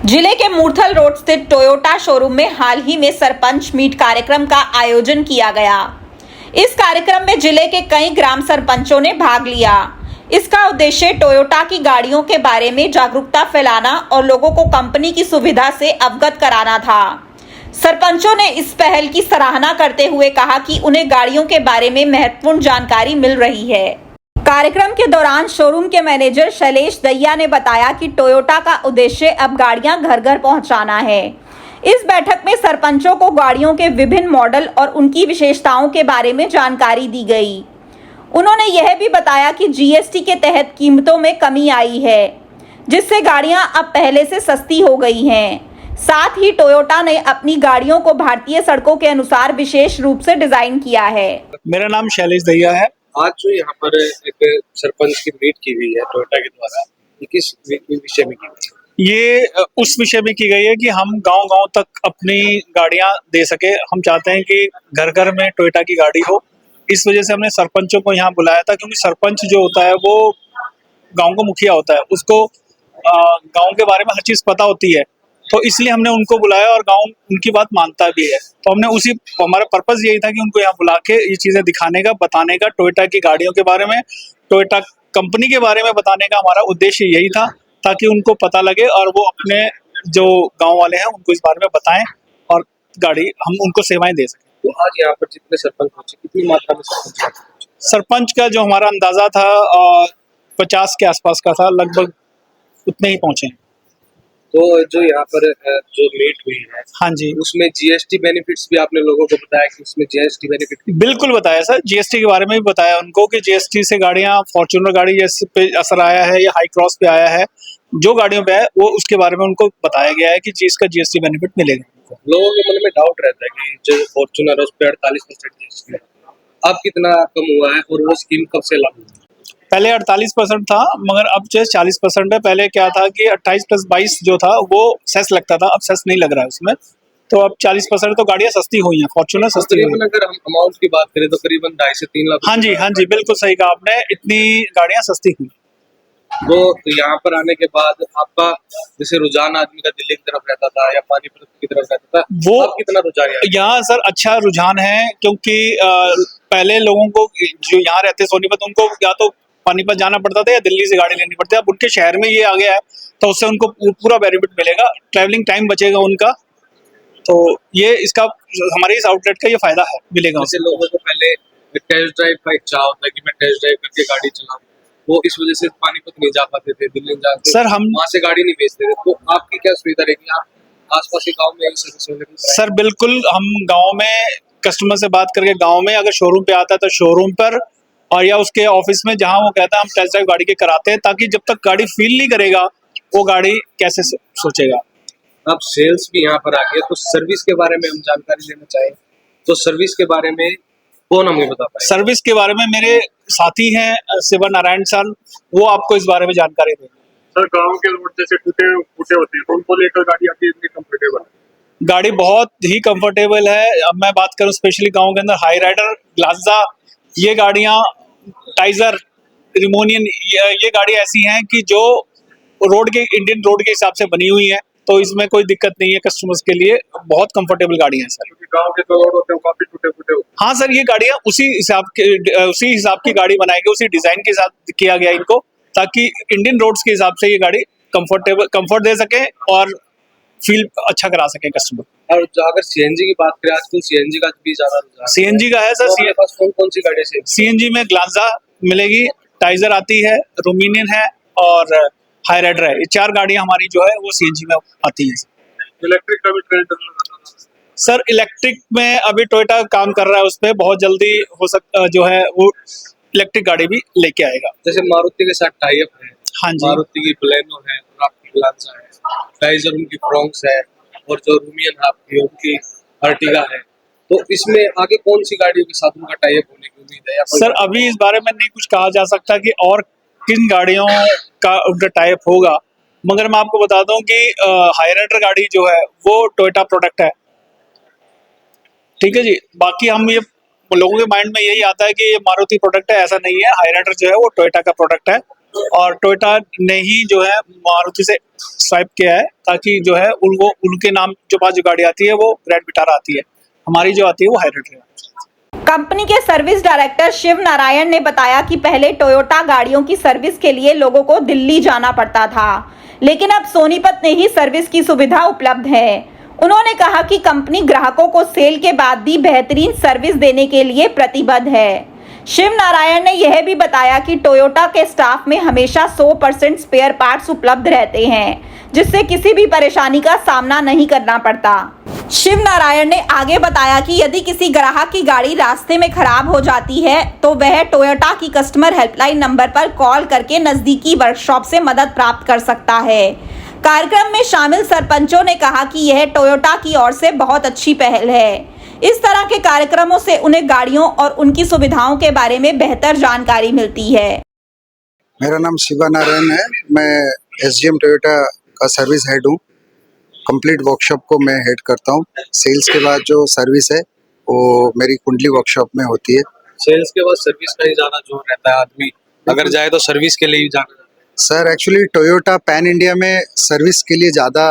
जिले के मूर्थल रोड स्थित टोयोटा शोरूम में हाल ही में सरपंच मीट कार्यक्रम का आयोजन किया गया। इस कार्यक्रम में जिले के कई ग्राम सरपंचों ने भाग लिया। इसका उद्देश्य टोयोटा की गाड़ियों के बारे में जागरूकता फैलाना और लोगों को कंपनी की सुविधा से अवगत कराना था। सरपंचों ने इस पहल की सराहना करते हुए कहा कि उन्हें गाड़ियों के बारे में महत्वपूर्ण जानकारी मिल रही है। कार्यक्रम के दौरान शोरूम के मैनेजर शैलेश दैया ने बताया कि टोयोटा का उद्देश्य अब गाड़ियां घर घर पहुंचाना है। इस बैठक में सरपंचों को गाड़ियों के विभिन्न मॉडल और उनकी विशेषताओं के बारे में जानकारी दी गई। उन्होंने यह भी बताया कि जीएसटी के तहत कीमतों में कमी आई है, जिससे गाड़ियां अब पहले से सस्ती हो गई हैं। साथ ही टोयोटा ने अपनी गाड़ियों को भारतीय सड़कों के अनुसार विशेष रूप से डिजाइन किया है। मेरा नाम शैलेश दैया है। आज जो यहाँ पर एक सरपंच की मीट की हुई है टोयोटा के द्वारा, ये किस विषय में की गई है? ये उस विषय में की गई है कि हम गांव-गांव तक अपनी गाड़ियां दे सके। हम चाहते हैं कि घर घर में टोयोटा की गाड़ी हो। इस वजह से हमने सरपंचों को यहाँ बुलाया था, क्योंकि सरपंच जो होता है वो गांव का मुखिया होता है, उसको गांव के बारे में हर चीज पता होती है। तो इसलिए हमने उनको बुलाया और गांव उनकी बात मानता भी है। तो हमने हमारा पर्पस यही था कि उनको यहाँ बुला के ये चीजें दिखाने का, बताने का, टोयोटा की गाड़ियों के बारे में, टोयोटा कंपनी के बारे में बताने का हमारा उद्देश्य यही था, ताकि उनको पता लगे और वो अपने जो गांव वाले हैं उनको इस बारे में बताएं और गाड़ी हम उनको सेवाएं दे सकें। तो आज यहाँ पर जितने सरपंच पहुंचे, कितनी मात्रा में सरपंच पहुंचे? सरपंच का जो हमारा अंदाजा था 50 के आसपास का था, लगभग उतने ही पहुंचे। तो जो यहाँ पर जो मीट हुई है, हाँ जी, उसमें जीएसटी बेनिफिट्स भी आपने लोगों को बताया कि उसमें जीएसटी बेनिफिट बिल्कुल बताया सर। जीएसटी के बारे में भी बताया उनको कि जीएसटी से गाड़ियां, फॉर्च्यूनर गाड़ी जैसे पे असर आया है या हाई क्रॉस पे आया है, जो गाड़ियों पे है वो उसके बारे में उनको बताया गया है कि चीज का जीएसटी बेनिफिट मिलेगा। लोगों के मन में डाउट रहता है कि जो फॉर्च्यूनर है उस पर 48% जीएसटी है, अब कितना कम हुआ है और वो स्कीम कब से लागू हुई? पहले 48% था, मगर अब जो 40% है। पहले क्या था कि 28 + 22 जो था वो सेस लगता था, अब सेस नहीं लग रहा है उसमें। तो अब 40% तो गाड़ियां सस्ती हुई हैं, फॉर्च्यूनर सस्ती हुई करीबन अगर हम अमाउंट की बात करें तो करीबन 2.5 से 3 लाख। हाँ जी, बिल्कुल सही कहा आपने, इतनी गाड़ियां सस्ती हुई। तो यहाँ पर आने के बाद आपका जैसे रुझान आदमी का दिल्ली की तरफ रहता था या पानीपत की तरफ रहता था, वो अब कितना रुझान है? यहाँ सर अच्छा रुझान है, क्योंकि पहले लोगों को जो यहाँ रहते सोनीपत, उनको या तो पानीपत जाना पड़ता था या दिल्ली से गाड़ी लेनी पड़ती है। अब उनके शहर में ये आ गया है तो उससे उनको पूरा बेनिफिट मिलेगा, ट्रैवलिंग टाइम बचेगा उनका। तो ये इसका हमारे इस आउटलेट का ये फायदा है, मिलेगा। जैसे लोगों को पहले टेस्ट ड्राइव का इच्छा होता है कि मैं टेस्ट ड्राइव करके गाड़ी चलाऊं, वो इस वजह से पानीपत नहीं जा पाते थे, दिल्ली नहीं जाते सर, हम वहाँ से गाड़ी नहीं भेजते थे। तो आपकी क्या सुविधा रहेगी? आप आसपास के गाँव में यही सर्विस वगैरह? सर बिल्कुल, हम गांव में कस्टमर से बात करके, गांव में अगर शोरूम पे आता है तो शोरूम पर, और या उसके ऑफिस में जहां वो कहता है, हम टेस्ट ड्राइव गाड़ी के कराते हैं, ताकि जब तक गाड़ी फील नहीं करेगा वो गाड़ी कैसे सोचेगा। अब सेल्स भी यहाँ पर आ गए, तो सर्विस के बारे में हम जानकारी लेना चाहें तो सर्विस के बारे में कौन हमें बता पाए? सर्विस के बारे में मेरे साथी हैं शिवा नारायण सर, वो आपको इस बारे में जानकारी देंगे। सर, गांव के रोड जैसे टूटे फूटे होते हैं तो उनको लेकर गाड़ी आती है, इतनी कंफर्टेबल है? गाड़ी बहुत ही कंफर्टेबल है। अब मैं बात करूं स्पेशली गांव के अंदर, हाई राइडर, ग्लाजा, ये गाड़ियां, टाइजर, रिमोनियन, ये गाड़ी ऐसी हैं कि जो इंडियन रोड के हिसाब से बनी हुई है, तो इसमें कोई दिक्कत नहीं है कस्टमर्स के लिए। बहुत कंफर्टेबल गाड़ी है सर। क्योंकि गांव के जो रोड होते हैं वो काफी टूटे फूटे होते हाँ सर, ये गाड़ियां उसी हिसाब की गाड़ी बनाई गई, उसी डिजाइन के साथ किया गया इनको, ताकि इंडियन रोड्स के हिसाब से ये गाड़ी कंफर्ट दे सके और फील अच्छा करा सके कस्टमर। और अगर सीएनजी की बात करें, आजकल सीएनजी का भी ज्यादा रुझान है। सीएनजी का है सर। तो आपके पास कौन कौन सी गाड़ी है? सीएनजी में ग्लांजा मिलेगी, टाइजर आती है, रोमिनियन है और हाई राइडर है। ये 4 गाड़ियां हमारी जो है वो सीएनजी में आती हैं। हैं। इलेक्ट्रिक का भी ट्रेंड चल रहा है सर, इलेक्ट्रिक में अभी टोयोटा काम कर रहा है उस पर, बहुत जल्दी हो सकता जो है वो इलेक्ट्रिक गाड़ी भी लेके आएगा। जैसे मारुति के साथ टाई अप है, हाँ जी, मारुति की बलेनो है और आपकी ग्लांजा है, टाइजर उनकी फ्रोंक्स है और जो रूमियन है आपकी उनकी अर्टिगा है। तो इसमें आगे कौन सी गाड़ियों के साथ उनका टाई अप होने की उम्मीद है? या सर अभी इस बारे में नहीं कुछ कहा जा सकता कि और किन गाड़ियों का उनका टाई अप होगा, मगर मैं आपको बता दूं कि हाई राइडर गाड़ी जो है वो टोयोटा प्रोडक्ट है, ठीक है जी। बाकी हम ये लोगों के माइंड में यही आता है कि ये मारुति प्रोडक्ट है, ऐसा नहीं है। हाई राइडर जो है वो टोयोटा का प्रोडक्ट है और टोयोटा ने ही जो है मारुति से स्वाइप किया है, ताकि जो है उनको उनके नाम जो पास जो गाड़ी आती है वो ग्रैंड विटारा आती है, हमारी जो आती है वो हाइराइडर है। कंपनी के सर्विस डायरेक्टर शिव नारायण ने बताया कि पहले टोयोटा गाड़ियों की सर्विस के लिए लोगों को दिल्ली जाना पड़ता था, लेकिन अब सोनीपत में ही सर्विस की सुविधा उपलब्ध है। उन्होंने कहा कि कंपनी ग्राहकों को सेल के बाद भी बेहतरीन सर्विस देने के लिए प्रतिबद्ध है। शिव नारायण ने यह भी बताया कि टोयोटा के स्टाफ में हमेशा 100% स्पेयर पार्ट्स उपलब्ध रहते हैं, जिससे किसी भी परेशानी का सामना नहीं करना पड़ता। शिव नारायण ने आगे बताया कि यदि किसी ग्राहक की गाड़ी रास्ते में खराब हो जाती है तो वह टोयोटा की कस्टमर हेल्पलाइन नंबर पर कॉल करके नजदीकी वर्कशॉप से मदद प्राप्त कर सकता है। कार्यक्रम में शामिल सरपंचों ने कहा कि यह टोयोटा की ओर से बहुत अच्छी पहल है। इस तरह के कार्यक्रमों से उन्हें गाड़ियों और उनकी सुविधाओं के बारे में बेहतर जानकारी मिलती है। मेरा नाम शिवा नारायण है। मैं एसजीएम टोयोटा का सर्विस हेड हूँ। कंप्लीट वर्कशॉप को मैं हेड करता हूँ। सेल्स के बाद जो सर्विस है वो मेरी कुंडली वर्कशॉप में होती है। सेल्स के बाद सर्विस का ही ज्यादा जोर रहता है, आदमी अगर जाए तो सर्विस के लिए ही जाना जाता है। Sir actually Toyota pan India में सर्विस के लिए ज़्यादा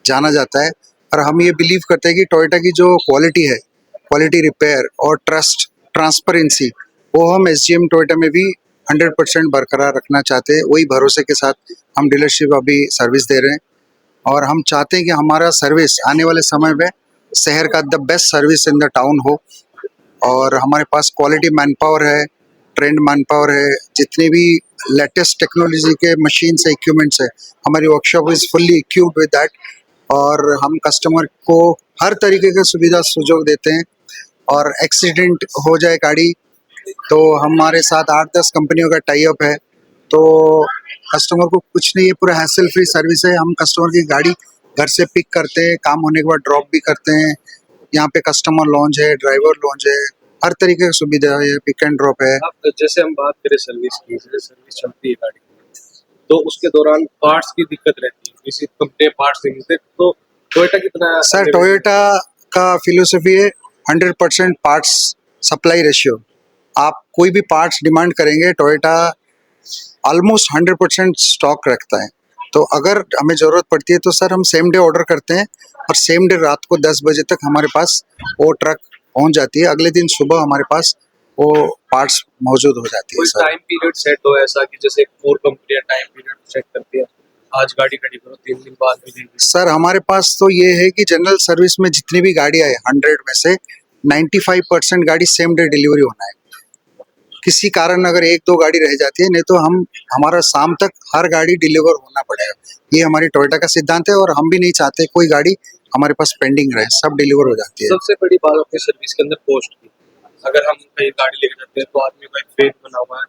जाना जाता है, और हम ये बिलीव करते हैं कि टोयोटा की जो क्वालिटी है, क्वालिटी रिपेयर और ट्रस्ट ट्रांसपेरेंसी, वो हम एसजीएम टोयोटा में भी 100% बरकरार रखना चाहते हैं। वही भरोसे के साथ हम डीलरशिप अभी सर्विस दे रहे हैं, और हम चाहते हैं कि हमारा सर्विस आने वाले समय में शहर का the best service in the town हो। और हमारे पास क्वालिटी मैन पावर है, ट्रेंड मैन पावर है, जितनी भी लेटेस्ट टेक्नोलॉजी के मशीन्स है, इक्विपमेंट्स है, हमारी workshop is fully equipped with that. और हम कस्टमर को हर तरीके की सुविधा सुযোগ देते हैं। और एक्सीडेंट हो जाए गाड़ी तो हमारे साथ 8-10 कंपनियों का टाई अप है, तो कस्टमर को कुछ नहीं है, पूरा हैसल फ्री सर्विस है। हम कस्टमर की गाड़ी घर से पिक करते हैं, काम होने के बाद ड्रॉप भी करते हैं। यहाँ पे कस्टमर लॉन्च है, ड्राइवर लॉन्च है, हर तरीके की सुविधा है, पिक एंड ड्रॉप है। अब जैसे हम बात करें सर्विस की, जैसे सर्विस चलती है गाड़ी तो उसके दौरान पार्ट्स की दिक्कत रहती है, किसी कंपनी पार्ट्स नहीं मिलते, तो टोयोटा कितना सर टोयोटा का फिलोसफी है 100% पार्ट्स सप्लाई रेशियो। आप कोई भी पार्ट्स डिमांड करेंगे, टोयोटा ऑलमोस्ट 100% स्टॉक रखता है। तो अगर हमें ज़रूरत पड़ती है तो सर हम सेम डे ऑर्डर करते हैं, और सेम डे रात को 10 बजे तक हमारे पास वो ट्रक पहुंच जाती है। अगले दिन सुबह हमारे पास वो पार्ट्स मौजूद हो जाती है। कोई सर टाइम पीरियड सेट हो ऐसा कि जैसे और कंपनियां टाइम पीरियड सेट करती है, आज गाड़ी खड़ी करो 3 दिन बाद मिलेगी? सर हमारे पास तो ये है कि जनरल सर्विस में जितनी भी गाड़ियाँ है 100 में से 95% गाड़ी सेम डे डिलीवरी होना है। किसी कारण अगर 1-2 गाड़ी रह जाती है, नहीं तो हमारा शाम तक हर गाड़ी डिलीवर होना पड़ेगा। ये हमारी टोयोटा का सिद्धांत है, और हम भी नहीं चाहते कोई गाड़ी हमारे पास पेंडिंग रहे, सब डिलीवर हो जाती है। सबसे बड़ी बात अपनी सर्विस के अंदर कॉस्ट की। अगर हम कहीं गाड़ी लेके जाते हैं तो आदमी का एक फेथ बना हुआ है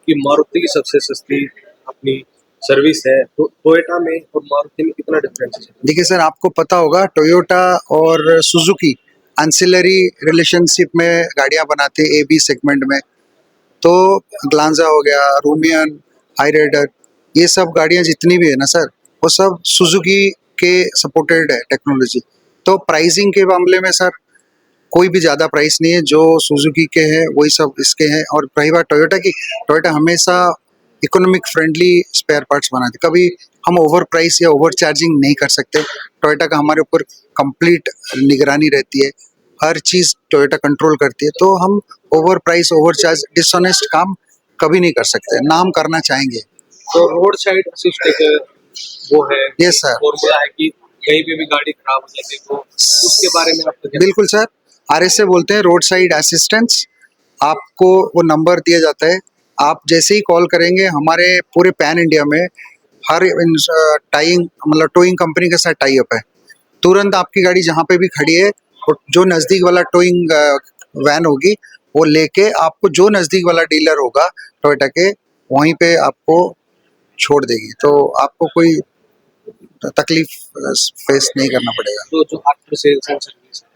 कि मारुति की सबसे सस्ती अपनी सर्विस है, तो टोयोटा में और मारुति में कितना डिफरेंस है? देखिए सर, आपको पता होगा टोयोटा और सुजुकी एंसिलरी रिलेशनशिप में गाड़ियां बनाते हैं AB सेगमेंट में। तो ग्लांजा हो गया, रूमियन, हाईराइडर, ये सब गाड़ियां जितनी भी है ना सर, वो सब सुजुकी के सपोर्टेड है टेक्नोलॉजी। तो प्राइसिंग के मामले में सर कोई भी ज़्यादा प्राइस नहीं है, जो सुजुकी के हैं वही सब इसके हैं। और रही बात टोयोटा की, टोयोटा हमेशा इकोनॉमिक फ्रेंडली स्पेयर पार्ट्स बनाती है। कभी हम ओवर प्राइस या ओवर चार्जिंग नहीं कर सकते। टोयोटा का हमारे ऊपर कंप्लीट निगरानी रहती है, हर चीज़ टोयोटा कंट्रोल करती है। तो हम over price, over charge, dishonest काम कभी नहीं कर सकते, ना हम करना चाहेंगे। तो रोड साइड असिस्ट एक वो है, यस सर, फॉर्मूला है कि कहीं पे भी गाड़ी खराब हो जाती है तो उसके बारे में आपको क्या? बिल्कुल सर, RSA बोलते हैं, रोड साइड असिस्टेंस। आपको वो नंबर दिया जाता है, आप जैसे ही कॉल करेंगे, हमारे पूरे पैन इंडिया में हर टाइंग मतलब टोइंग कंपनी के साथ टाई अप है। तुरंत आपकी गाड़ी जहाँ पे भी खड़ी है, जो नज़दीक वाला टोइंग वैन होगी, वो लेके आपको जो नज़दीक वाला डीलर होगा टोयोटा के, वहीं पे आपको छोड़ देगी। तो आपको कोई तकलीफ फेस नहीं करना पड़ेगा। तो जो आफ्टर सेल्स एंड सर्विस है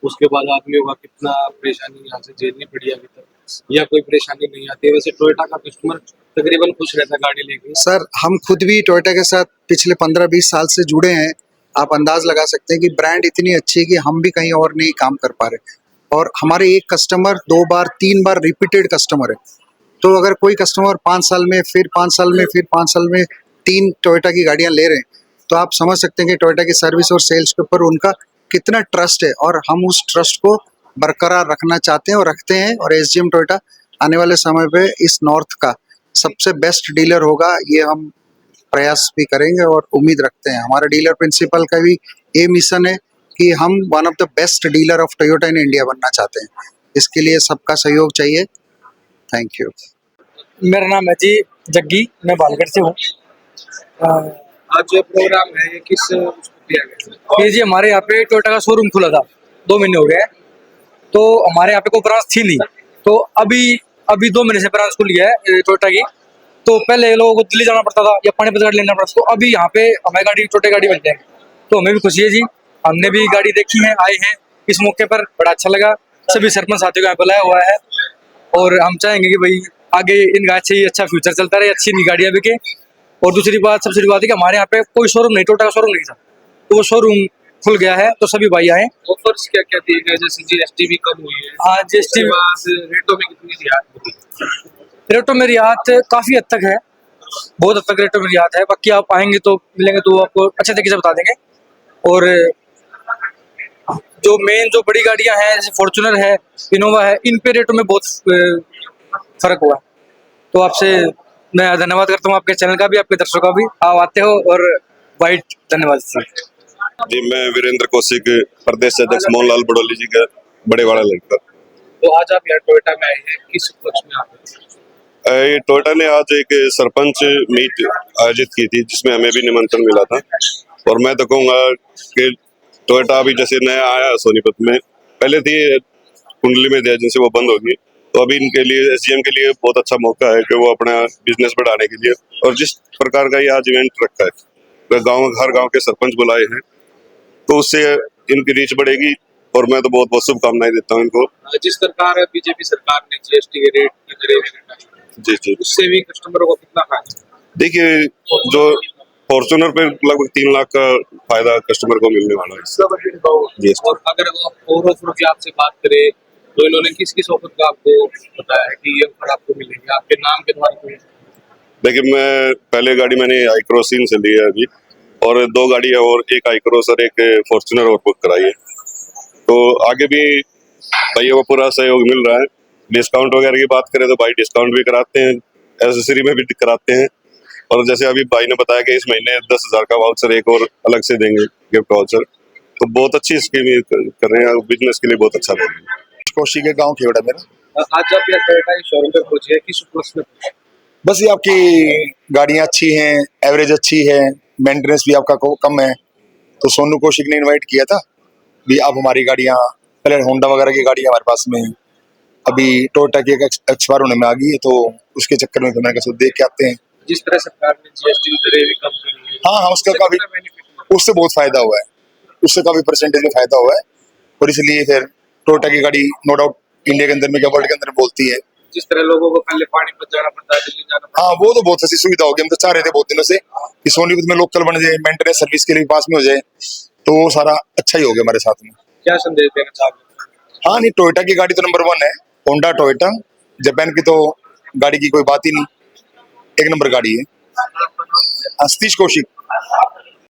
उसके बाद आदमियों का कितना परेशानी यहाँ से झेलनी पड़ी अभी तक, या कोई परेशानी नहीं आती है? वैसे टोयोटा का कस्टमर तकरीबन खुश रहता है गाड़ी लेके। सर हम खुद भी टोयोटा के साथ पिछले 15-20 साल से जुड़े हैं। आप अंदाज लगा सकते हैं कि ब्रांड इतनी अच्छी है कि हम भी कहीं और नहीं काम कर पा रहे। और हमारे एक कस्टमर 2 बार 3 बार रिपीटेड कस्टमर है। तो अगर कोई कस्टमर 5 साल में, फिर 5 साल में, फिर 5 साल में 3 टोयोटा की गाड़ियां ले रहे हैं, तो आप समझ सकते हैं कि टोयोटा की सर्विस और सेल्स के ऊपर उनका कितना ट्रस्ट है, और हम उस ट्रस्ट को बरकरार रखना चाहते हैं और रखते हैं। और एसजीएम टोयोटा आने वाले समय पे इस नॉर्थ का सबसे बेस्ट डीलर होगा, ये हम प्रयास भी करेंगे और उम्मीद रखते हैं। हमारा डीलर प्रिंसिपल का भी ये मिशन है कि हम one of the best dealer of Toyota in India बनना चाहते हैं। इसके लिए सबका सहयोग चाहिए। Thank you. मेरा नाम है जी जग्गी, मैं बालगढ़ से हूँ। आज जो प्रोग्राम है ये किस उसको किया गया? ये जी हमारे यहाँ पे टोयोटा का शोरूम खुला था, 2 महीने हो गए। तो हमारे यहाँ पे कोई ब्रांच थी नहीं, तो अभी 2 महीने से ब्रांच खुली है टोयोटा की। तो पहले लोगों को दिल्ली जाना पड़ता था या पानीपत गाड़ी लेना पड़ता था, तो अभी यहाँ पे हमारी गाड़ी टोयोटा गाड़ी बन जाएगी, तो हमें भी खुशी है जी। हमने भी गाड़ी देखी है, आए हैं इस मौके पर, बड़ा अच्छा लगा। सभी सरपंच साथियों को यहाँ बुलाया हुआ है, और हम चाहेंगे कि भाई आगे इन गाड़ी से ही अच्छा फ्यूचर चलता रहे, अच्छी नई गाड़ियाँ बिके। और दूसरी बात, सबसे बड़ी बात है कि हमारे यहाँ पे कोई शोरूम नहीं, टोयोटा का शोरूम नहीं था, तो वो शोरूम खुल गया है, तो सभी भाई आए। ऑफर्स क्या क्या दिए गए? जैसे जीएसटी भी कम हुई है, हाँ जीएसटी रेटों में कितनी रियायत होती है? रेटों में रियायत काफी हद तक है, बहुत हद तक रेटों में रियायत है। बाकी आप आएंगे तो मिलेंगे तो आपको अच्छे तरीके से बता देंगे। और जो मेन जो बड़ी गाड़ियां हैं जैसे फॉर्च्यूनर है, इनोवा है, इन पे रेटों में बहुत फर्क हुआ है। तो आपसे मैं धन्यवाद करता हूँ, आपके चैनल का भी, आपके दर्शकों का भी। आप आते हो और वाइट धन्यवाद सर। जी, मैं वीरेंद्र कौशिक, प्रदेश अध्यक्ष मोहनलाल बड़ोली जी का बड़े वाला लड़का। तो आज आप यहाँ टोयोटा में आए हैं, किस उपलक्ष्य में आए हैं? ये टोयोटा ने आज एक सरपंच मीट आयोजित की थी, जिसमें हमें भी निमंत्रण मिला था। और मैं तो कहूँगा कि टोयोटा अभी जैसे नया आया सोनीपत में, पहले थी कुंडली में थे जिनसे वो बंद होगी, तो अभी इनके लिए, एसजीएम के लिए बहुत अच्छा मौका है कि वो अपना बिजनेस बढ़ाने के लिए, और जिस प्रकार का ये आज इवेंट रखा है, हर गाँव के सरपंच बुलाए हैं, तो उससे इनकी रीच बढ़ेगी। और मैं तो बहुत बहुत शुभकामनाएं देता हूँ इनको। जिस प्रकार बीजेपी सरकार ने जीएसटी के रेट की दरें घटाई, जी जी, उससे भी कस्टमरों को कितना फायदा? देखिए, जो फॉर्च्यूनर पे लगभग 3 लाख का फायदा कस्टमर को मिलने वाला है इससे। और अगर और ऑफर की आपसे बात करें तो इन्होंने किस किस ऑफर का आपको बताया है कि ये ऑफर आपको मिलेंगे आपके नाम के द्वारा? देखिए, मैं पहले गाड़ी मैंने आईक्रोसिन से ली है अभी, और 2 गाड़ी है, और एक आईक्रोस और एक फॉर्च्यूनर और बुक कराई है। तो आगे भी भैया को पूरा सहयोग मिल रहा है। डिस्काउंट वगैरह की बात करें तो भाई डिस्काउंट भी कराते हैं, एसेसरी में भी कराते हैं। और जैसे अभी भाई ने बताया कि इस महीने 10,000 का वाउचर एक और अलग से देंगे, गिफ्ट वाउचर, तो बहुत अच्छी स्कीम कर रहे हैं, बिजनेस के लिए बहुत अच्छा लगेगा। कौशिक के गांव खेवड़ा मेरा। आज आप यहाँ टोयोटा के शोरूम पे पहुंचे हैं, किस उपलक्ष्य में पहुंचे? बस ये आपकी गाड़ियां अच्छी हैं, एवरेज अच्छी है, मेंटेनेंस भी आपका कम है, तो सोनू कौशिक ने इनवाइट किया था भी आप हमारी गाड़ियां, पहले होंडा वगैरह की गाड़ियां हमारे पास में, अभी टोयोटा की एक्सपायर होने में आ गई है, तो उसके चक्कर में मैंने कहा देख के आते हैं। जिस तरह सरकार ने जीएसटी दरें भी कम करी है, हाँ, उसका काफी, उससे बहुत फायदा हुआ है, उससे काफी परसेंटेज में फायदा हुआ है, और इसलिए फिर टोयोटा की गाड़ी नो डाउट इंडिया के अंदर में, क्या वर्ल्ड के अंदर बोलती है। जिस तरह लोगों को पहले पानीपत जाना पड़ता है, दिल्ली जाना पड़ता है, हाँ, वो तो बहुत अच्छी सुविधा होगी। हम तो चाह रहे थे बहुत दिनों से कि सोनीपत में लोकल बन जाए, मेंटेनेंस सर्विस के लिए पास में हो जाए, तो वो सारा अच्छा ही हो गया हमारे साथ में। क्या संदेश देना चाहते? हाँ, नहीं, टोयोटा की गाड़ी तो नंबर 1 है, होंडा टोयोटा, जापान की तो गाड़ी की कोई बात ही नहीं, एक नंबर गाड़ी है। सतीश कौशिक।